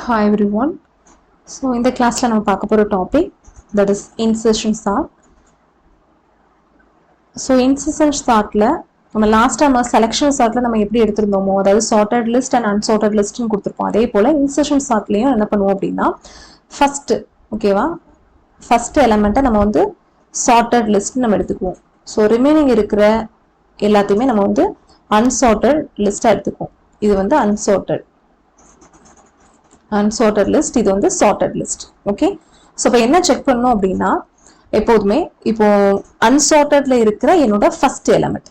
Hi everyone. So in the class la நம்ம பார்க்க போற topic that is insertion sort. So insertion sortல நம்ம last time selection சார்ட்ல நம்ம எப்படி எடுத்திருந்தோமோ அதாவது sorted list and unsorted list னு கொடுத்திருப்போம். அதே போல insertion sortலயும் என்ன பண்ணுவோம் அப்படினா first ஓகேவா first element நம்ம வந்து sorted list நம்ம எடுத்துக்குவோம். So remaining இருக்கிற எல்லாத்தையுமே நம்ம வந்து unsorted list எடுத்துக்குவோம். இது வந்து unsorted list இது வந்து sorted list. ஓகே சோ இப்போ என்ன செக் பண்ணனும் அப்படினா எப்போதுமே இப்போ unsortedல இருக்கிற என்னோட first element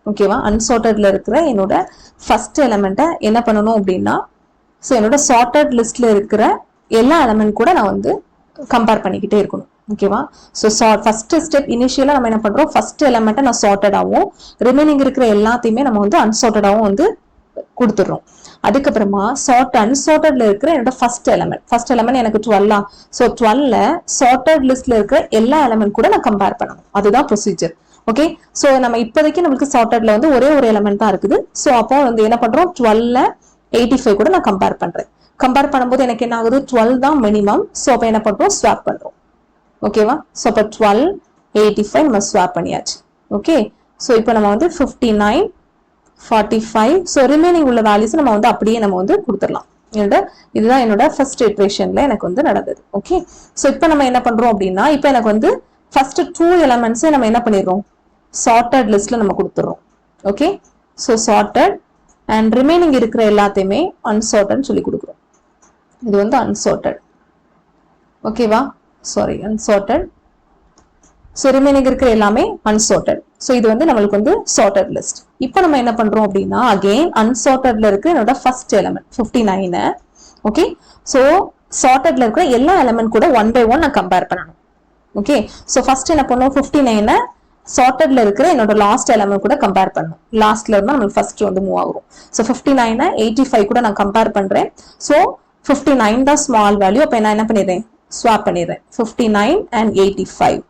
ஓகேவா unsortedல இருக்கிற என்னோட first element என்ன பண்ணனும் அப்படினா சோ என்னோட sorted listல இருக்கிற எல்லா element கூட நான் வந்து கம்பேர் பண்ணிக்கிட்டே இருக்கணும் ஓகேவா சோ first step இனிஷியலா நம்ம என்ன பண்றோம் first element நான் sorted ஆவும் remaining இருக்கிற எல்லாத்தையுமே நம்ம வந்து unsorted ஆவும் வந்து கொடுத்துறோம் அதுக்கு அப்புறமா unsortedல இருக்கிற என்னோட first element எனக்கு 12 சோ 12ல sorted listல இருக்கிற எல்லா எலிமெண்ட் கூட நான் கம்பேர் பண்ணனும் அதுதான் ப்ரொசீஜர் ஓகே சோ நம்ம இப்போதைக்கு நமக்கு sortedல வந்து ஒரே ஒரு எலிமெண்ட் தான் இருக்குது சோ அப்போ வந்து என்ன பண்றோம் 12ல 85 கூட நான் கம்பேர் பண்றேன் கம்பேர் பண்ணும்போது எனக்கு என்ன ஆகுது 12 தான் மினிமம் சோ அப்ப என்ன பண்றோம் ஸ்வாப் பண்றோம் ஓகேவா சோ அப்ப 12 85 நம்ம ஸ்வாப் பண்ணியாச்சு ஓகே சோ இப்போ நம்ம வந்து 59 45 so remaining உள்ள values நம்ம வந்து அப்படியே நம்ம வந்து கொடுத்துறலாம் இதுதான் என்னோட first iterationல எனக்கு வந்து நடந்தது ஓகே சோ இப்போ நம்ம என்ன பண்றோம் அப்படினா இப்போ எனக்கு வந்து first two elements நம்ம என்ன பண்ணிரோம் sorted listல நம்ம கொடுத்துறோம் okay so sorted and remaining இருக்கிற எல்லாத்தையுமே unsorted சொல்லி கொடுக்கிறோம் இது வந்து unsorted ஓகேவா சாரி unsorted so remaining இருக்கிற எல்லாமே unsorted so இது வந்து நமக்கு வந்து sorted list இப்போ நம்ம என்ன பண்றோம் அப்படினா again unsortedல இருக்கிற என்னோட first element 59 ஓகே so sortedல இருக்கிற எல்லா element கூட one by one நான் கம்பேர் பண்ணனும் ஓகே so first என்ன பண்ணனும் 59 sortedல இருக்கிற என்னோட last element கூட கம்பேர் பண்ணனும் லாஸ்ட்ல இருந்து நம்ம first வந்து மூவ் ஆகுறோம் so 59 85 கூட நான் கம்பேர் பண்றேன் so 59 தான் small value அப்ப நான் என்ன பண்ணிறேன் ஸ்வாப் பண்ணிறேன் 59 and 85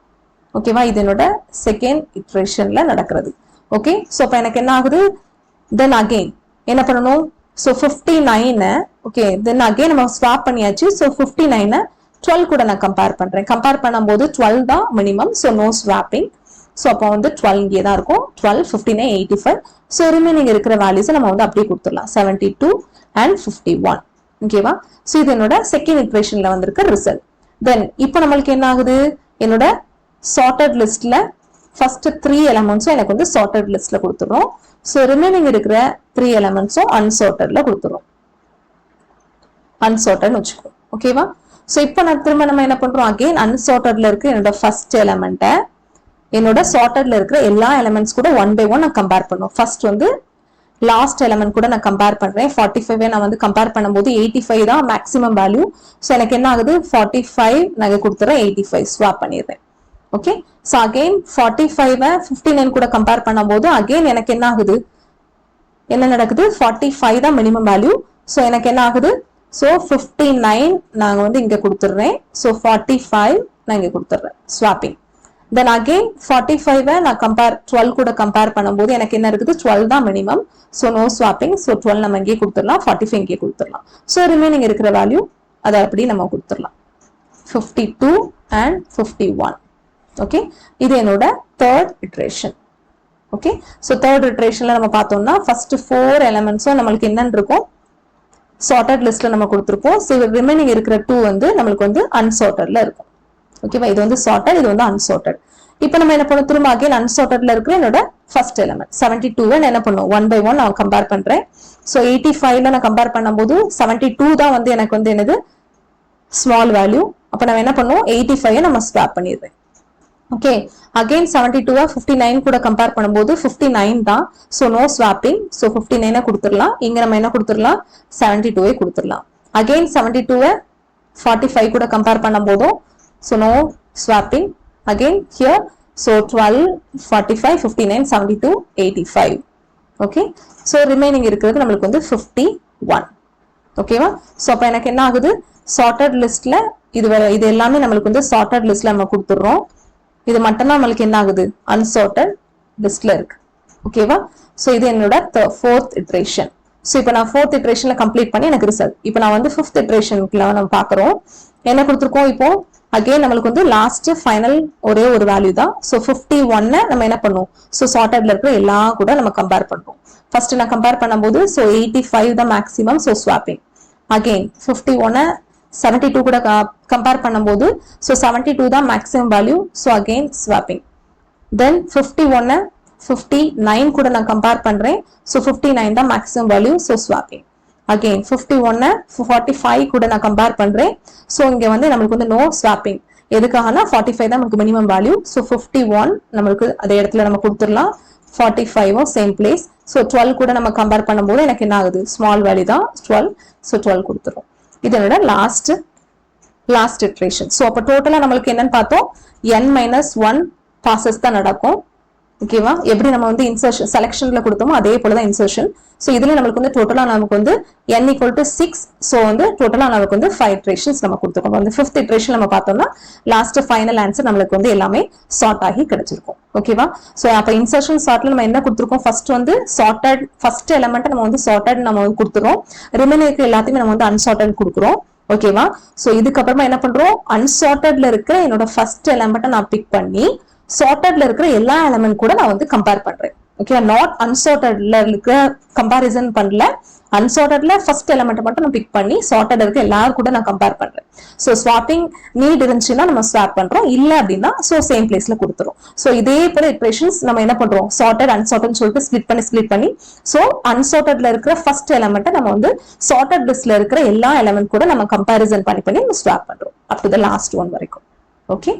ஓகேவா இது என்னோட செகண்ட் இட்டரேஷன்ல நடக்கிறது ஓகே சோ அப்ப எனக்கு என்ன ஆகுது தென் அகைன் என்ன பண்ணனும் சோ 59 ஓகே தென் அகைன் நம்ம ஸ்வாப் பண்ணியாச்சு சோ 59 12 கூட நான் கம்பேர் பண்றேன் கம்பேர் பண்ணும்போது 12 தான் minimum so no swapping so அப்ப வந்து 12 இங்கே தான் இருக்கும் 12 59 85 சோ ரிமைனிங் இருக்கிற வேல்யூஸ் நம்ம வந்து அப்படியே கொடுத்துடலாம் 72 and 51 ஓகேவா சோ இது என்னோட செகண்ட் இட்டரேஷன்ல வந்திருக்க ரிசல்ட் தென் இப்போ நமக்கு என்ன ஆகுது என்னோட sorted listல first 3 elements எனக்கு வந்து sorted listல கொடுத்துறோம் so remaining இருக்கிற 3 elements unsortedல கொடுத்துறோம் unsorted வெச்சுக்கோ ஓகேவா so இப்போ நான் திரும்ப நம்ம என்ன பண்றோம் again unsortedல இருக்க என்னோட first element என்னோட sortedல இருக்கிற எல்லா elements கூட one by one நான் கம்பேர் பண்ணும் first வந்து last element கூட நான் கம்பேர் பண்றேன் 45 நான் வந்து கம்பேர் பண்ணும்போது 85 தான் மேக்ஸிமம் வேல்யூ so எனக்கு என்ன ஆகுது 45 நான் கொடுத்துறேன் 85 ஸ்வாப் பண்ணிடுறேன் ஓகே சோ அகைன் 45 59 கூட கம்பேர் பண்ணும்போது அகைன் எனக்கு என்ன ஆகுது என்ன நடக்குது 45 தான் மினிமம் வேல்யூ சோ எனக்கு என்ன ஆகுது சோ 59 நான் வந்து இங்க கொடுத்துறேன் சோ 45 நான் இங்க கொடுத்துறேன் ஸ்வாப்பிங் தென் அகைன் 45 நான் கம்பேர் 12 கூட கம்பேர் பண்ணும்போது எனக்கு என்ன இருக்குது 12 தான் minimum so no swapping so 12 நம்ம இங்கே கொடுத்துறலாம் 45 இங்கே கொடுத்துறலாம் சோ ரிமைனிங் இருக்கிற வேல்யூ அத அப்படி நம்ம கொடுத்துறலாம் 52 and 51 ஓகே இது என்னோட third iteration okay so third iterationல நம்ம பார்த்தோம்னா first 4 elements நமக்கு என்னன்னு இருக்கும் sorted listல நம்ம கொடுத்திருப்போம் சோ ரிமைனிங் இருக்கிற 2 வந்து நமக்கு வந்து unsortedல இருக்கும் ஓகேவா இது வந்து sorted இது வந்து unsorted இப்போ நம்ம என்ன பண்ணோம் திரும்ப again unsortedல இருக்கிற என்னோட first element 72 நான் என்ன பண்ணுவோம் 1 by 1 நான் கம்பேர் பண்றேன் சோ 85ல நான் கம்பேர் பண்ணும்போது 72 தான் வந்து எனக்கு வந்து என்னது small value அப்ப நான் என்ன பண்ணுவோம் 85 நம்ம ஸ்வாப் பண்ணிடுறேன் ஓகே அகைன் 72 59 கூட கம்பேர் பண்ணும்போது 59 தான் சோ நோ ஸ்வாப்பிங் சோ 59 கொடுத்துறலாம் இங்க நம்ம என்ன கொடுத்துறலாம் 72 கொடுத்துறலாம் அகைன் 72 45 கூட கம்பேர் பண்ணும்போது so no swapping again here so 12 45 59 72 85 okay so remaining இருக்குது நமக்கு வந்து 51 ஓகேவா சோ அப்ப எனக்கு என்ன ஆகுது sorted listல இது எல்லாமே நமக்கு வந்து sorted listல நம்ம கொடுத்துறோம் இது மட்டும் தான் நமக்கு என்ன ஆகுது unsorted listல இருக்கு ஓகேவா சோ இது என்னோட fourth iteration ஸோ இப்போ நான் 4th இட்ரேஷன்ல கம்ப்ளீட் பண்ணி எனக்கு ரிசல்ட். இப்போ நான் வந்து 5th இட்ரேஷனுக்குள்ள நம்ம பார்க்குறோம். என்ன கொடுத்துருக்கோம் இப்போ அகெயின் நம்மளுக்கு வந்து லாஸ்ட் ஃபைனல் ஒரே ஒரு வேல்யூ தான். ஸோ 51 நம்ம என்ன பண்ணுவோம், ஸோ சார்ட்டட்ல இருக்கிற எல்லாம் கூட நம்ம கம்பேர் பண்ணுறோம். ஃபர்ஸ்ட் நான் கம்பேர் பண்ணும்போது ஸோ 85 தான் மேக்ஸிமம். ஸோ ஸ்வாப்பிங் அகெயின் 51 72 கூட கம்பேர் பண்ணும்போது ஸோ 72 தான் maximum value. So again swapping. Then 51 59 கூட நான் கம்பேர் பண்றேன். ஸோ 59 தான் maximum value. So swapping. Again 51 45 கூட நான் கம்பேர் பண்றேன். ஸோ இங்க வந்து நம்மளுக்கு வந்து நோ ஸ்வாப்பிங். எதுக்காகனா 45 தான் நமக்கு மினிமம் வேல்யூ. ஸோ 51 நம்மளுக்கு அதே இடத்துல நம்ம கொடுத்துடலாம். 45 சேம் பிளேஸ். ஸோ 12 கூட நம்ம கம்பேர் பண்ணும்போது எனக்கு என்ன ஆகுது, ஸ்மால் வேல்யூ தான் 12. ஸோ 12 கொடுத்துரும். இதனோட லாஸ்ட் இட்ரேஷன். ஸோ அப்போ டோட்டலா நம்மளுக்கு என்னன்னு பார்த்தோம், n-1 பாசஸ் தான் நடக்கும். ஓகேவா, எப்படி நம்ம வந்து இன்சர்ஷன் செலக்ஷன்ல கொடுத்தோமோ அதே போலதான் இன்சர்ஷன். ஸோ இதுல நம்மளுக்கு வந்து டோட்டலா நமக்கு வந்து n = 6. ஸோ வந்து டோட்டலா நமக்கு வந்து 5 இட்ரேஷன்ஸ் நம்ம கொடுத்துருக்கோம். வந்து 5th இட்ரேஷன் நம்ம பார்த்தோம்னா லாஸ்ட் ஃபைனல் ஆன்சர் நம்மளுக்கு வந்து எல்லாமே சார்ட் ஆகி கிடைச்சிருக்கும். ஓகேவா, ஸோ அப்ப இன்சர்ஷன் சார்ட்ல நம்ம என்ன கொடுத்துருக்கோம், ஃபர்ஸ்ட் வந்து சார்ட்டட் ஃபர்ஸ்ட் எலமெண்ட் நம்ம வந்து சார்ட்டட் நம்ம வந்து கொடுத்துறோம். ரிமைனிங் எல்லாத்தையுமே நம்ம வந்து அன்சார்ட்டட் கொடுக்குறோம். ஓகேவா, ஸோ இதுக்கப்புறமா என்ன பண்றோம், அன்சார்ட்டட்ல இருக்கிற என்னோட ஃபர்ஸ்ட் எலமெண்ட்டை நான் பிக் பண்ணி சார்ட்டட்ல இருக்கிற எல்லா எலமெண்ட் கூட நான் வந்து கம்பேர் பண்றேன். ஓகே, நாட் அன்சார்ட்டட்ல இருக்கிற கம்பாரிசன் பண்ணல. அன்சார்ட்டட்ல ஃபர்ஸ்ட் எலமெண்ட் மட்டும் நான் பிக் பண்ணி சார்ட்டட் இருக்க எல்லாரும் கூட நான் கம்பேர் பண்றேன். ஸோ ஸ்வாப்பிங் நீட் இருந்துச்சுன்னா நம்ம ஸ்வாப் பண்றோம், இல்ல அப்படின்னா ஸோ சேம் பிளேஸ்ல கொடுத்துரும். ஸோ இதே போல இட்ரேஷன்ஸ் நம்ம என்ன பண்றோம், சார்ட்டட் அன்சார்ட்டட் சொல்லிட்டு ஸ்பிளிட் பண்ணி ஸோ அன்சார்ட்டட்ல இருக்கிற ஃபர்ஸ்ட் எலமெண்ட்டை நம்ம வந்து சார்ட்டட் லிஸ்ட்ல இருக்கிற எல்லா எலமெண்ட் கூட நம்ம கம்பாரிசன் பண்ணி நம்ம ஸ்வாப் பண்றோம் up to the last one வரைக்கும். ஓகே.